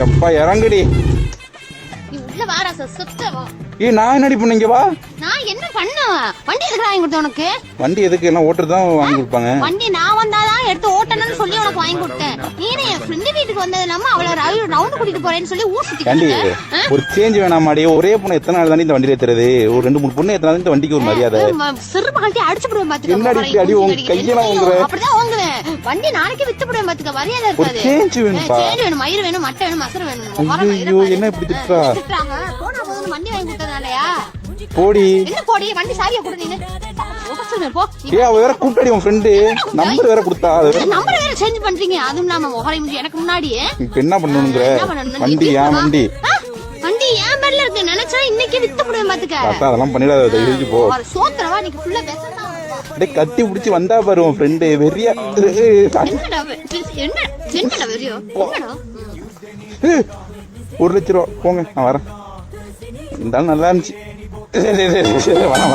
எப்பா இறங்குடி. நீ உள்ள வாடா சுத்தவா. நான் என்னடி பண்ணீங்க வா. நான் என்ன பண்ண? வண்டி எதுக்கு வாங்கி கொடுத்த உனக்கு? வண்டி எதுக்கு? எல்லாம் ஓட்டுறது தான் வாங்கி கொடுப்பாங்க. வண்டி நான் வந்தாதான் எடுத்து ஓட்டணும்னு சொல்லி உனக்கு வாங்கி கொடுத்தேன். நீ என் ஃப்ரெண்ட் வீட்டுக்கு வந்தது இல்லாம அவளை ரவுண்ட் கூட்டிட்டு போறேன்னு சொல்லி ஊர் சுத்தி. ஒரு சேஞ்ச் வேணாமாடி? ஒரே பொண்ணு எத்தனை நாள் தானே இந்த வண்டியில தெரியுது? ஒரு 2-3 பொண்ணு எத்தனை நாள் இந்த வண்டிக்கு ஒரு மரியாதை? சிறுப்பு கழட்டி அடிச்சு போடுவேன் பாத்துக்க. என்னடி அடி உங்க கையெல்லாம் வாங்குற? அப்படிதான் வாங்குவேன். வண்டி நாளைக்கு வித்து போடுவேன் பாத்துக்க. மரியாதை இருக்காது. சேஞ்ச் வேணும்பா. சேஞ்ச் வேணும், மயிர் வேணும், மட்டை வேணும், மசர வேணும். ஐயோ என்ன இப்படி திட்டா? போனா போதும் வண்டி வாங்கி கொடுத்ததாலயா? போடி. என்ன போடி? வண்டி சாவியை கொடு நீ. போ. அவ வேற கூப்பிட்டாடி உன் ஃப்ரெண்டு நம்பர் வேற கொடுத்தா. நம்பர் வேற சேஞ்ச் பண்றீங்க. அதுவும் நாம முகரை எனக்கு முன்னாடி இப்ப என்ன பண்ணணும்ங்கற? வண்டி ஏன் வண்டி? வண்டி ஏன் பேர்ல இருக்கு? நினைச்சா இன்னைக்கு வித்து போடுவேன் பாத்துக்க. தாத்தா அதெல்லாம் பண்ணிடாத. தயவுச்சு போ. சோத்ரவா நீ ஃபுல்லா வெசனா. டேய் கத்தி பிடிச்சி வந்தா பாரு உன் ஃப்ரெண்டு வெறியா. என்னடா என்னடா வெறியோ? என்னடா? 1 லட்சம் ரூபா போங்க நான் வரேன். இருந்தாலும் நல்லா இருந்துச்சு. வரேன்